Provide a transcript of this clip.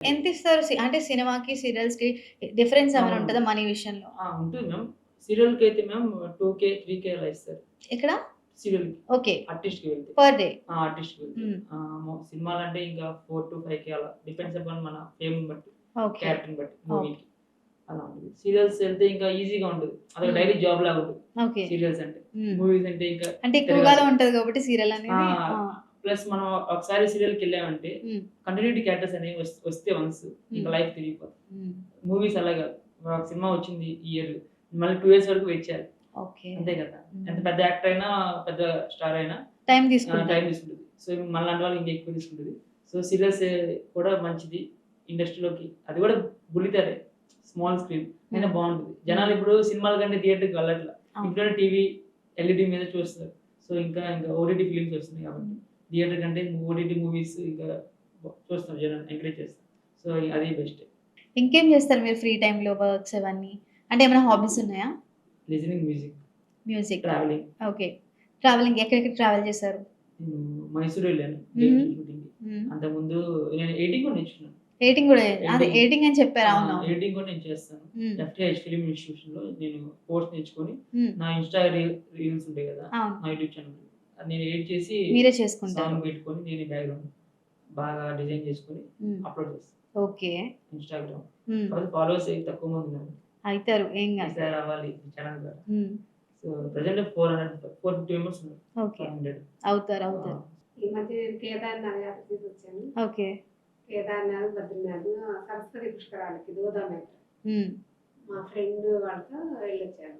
ఎంత ఇస్తారు? అంటే సినిమాకి, సీరియల్స్‌కి డిఫరెన్స్ ఏమైనా అవును. ఉంటదా మనీ విషయంలో? ఉంటుంది మ్యామ్. సీరియల్‌కైతే మ్యామ్ 2,000, 3,000 అలా ఇస్తారు. ఎక్కడ? సీరియల్‌కి. ఓకే. ఆర్టిస్ట్‌కి వెళ్తే. Per day. ఆ! ఆర్టిస్ట్‌కి వెళ్తే. హ్మ్. సినిమాలంటే ఇంకా 4-5,000 అలా డిపెండ్స్ అపాన్ మన ఫేమ్‌ని బట్టి, ఓకే. క్యారెక్టర్‌ని బట్టి ఓకే. మూవీకి. అలా ఉంటది. సీరియల్స్ ఎళ్తే ఇంకా ఈజీగా ఉంటది. అదొక హ్మ్. డైలీ జాబ్ లాగా ఉంటది. ఓకే. సీరియల్స్ అంటే. హ్మ్. మూవీస్ అంటే ఇంకా అంటే ఎక్కువగానే తిరగాలి. ఉంటది కాబట్టి సీరియల్ ఆ! అనేది ఆ! ప్లస్ మనం ఒకసారి సీరియల్‌కెళ్ళామంటే హ్మ్. కంటిన్యూటీ క్యారెక్టర్స్ అనేవి వస్తే వన్స్ ఇంకా హ్మ్. లైఫ్ తిరిగిపోద్ది. హ్మ్. మూవీస్ అలా కాదు. ఒక సినిమా వచ్చింది ఈ ఇయర్. మళ్ళీ 2 ఇయర్స్ వరకు వెయిట్ చేయాలి. ఓకే. అంతే కదా! ఎంత హ్మ్. పెద్ద యాక్టర్ అయినా, పెద్ద స్టార్ అయినా టైమ్ టైమ్ తీసుకుంటారు. తీసుకుంటది. సో, మనలాంటి వాళ్ళకి ఇంకా ఎక్కువ తీసుకుంటది. సో, సీరియల్స్ కూడా మంచిది ఇండస్ట్రీలోకి. అది కూడా బుల్లితెరే. స్మాల్ స్క్రీన్ అయినా హ్మ్. బావుంటది. హ్మ్. జనాలిప్పుడు సినిమాల కంటే థియేటర్‌కి వెళ్ళట్ల. అవును. ఇంట్లోనే టీవీ, ఎల్ఈడీ మీద చూస్తున్నారు. సో, ఇంకా ఓటీటీ ఫిల్మ్స్ వస్తున్నాయి కాబట్టి హ్మ్. థియేటర్ కంటే ఓటీటీ మూవీస్ ఇంకా చూస్తారు జనాలు ఎంకరేజ్ చేస్తారు. సో, అది బెస్ట్. ఇంకేం చేస్తారు మీరు ఫ్రీ టైమ్‌లో వర్క్స్ అవన్నీ? అంటే ఏమైనా హాబీస్ ఉన్నాయా? Listening music, music. Travelling. Okay. Travelling ఎక్కడెక్కడ ట్రావెల్ చేశారు? మైసూర్ వెళ్ళాను హుహు. షూటింగ్‌కి. హ్మ్. అంతకుముందు నేను ఎడిటింగ్ కూడా నేర్చుకున్నాను. ఎడిటింగ్ గూడా అదే ఎడిటింగ్ ఎడిటింగ్ అని చెప్పారు. అవునవును. ఎడిటింగ్ కూడా నేను చేస్తాను. హ్మ్. ఎఫ్‌టిఐహెచ్ ఫిల్మ్ ఇన్‌స్టిట్యూషన్‌లో నేను కోర్స్ నేర్చుకొని హ్మ్. నా ఇన్‌స్టా రీల్స్ ఉంటాయి కదా! అవును. నా యూట్యూబ్ ఛానెల్. అది నేను ఎడిట్ చేసి మీరే చేసుకుంటారు. సాంగ్ పెట్టుకొని నేనే బ్యాక్‌గ్రౌండ్ బాగా డిజైన్ చేసుకొని హ్మ్. అప్‌లోడ్ చేస్తాను. ఓకే. ఇన్‌స్టాగ్రామ్. హ్మ్. కాకపోతే ఫాలోవర్స్ తక్కువ మంది ఉన్నారు. అయితారు. ఏం గాదు. ఈసారి అవ్వాలి ఈ ఛానెల్ ద్వారా. హ్మ్. సో, ప్రెజెంట్ 450 మెంబర్స్ ఉన్నారు. ఓకే. 500. అవుతారు. ఆ! అవుతారు. ఈ మధ్య నేను కేదార్‌నాథ్ యాత్రకి వచ్చాను. ఓకే. కేదార్‌నాథ్, బద్రీనాథ్, సరస్వతి పుష్కరాలకి గోదావరి. హ్మ్. మా ఫ్రెండ్ వాళ్ళతో వెళ్ళొచ్చాను.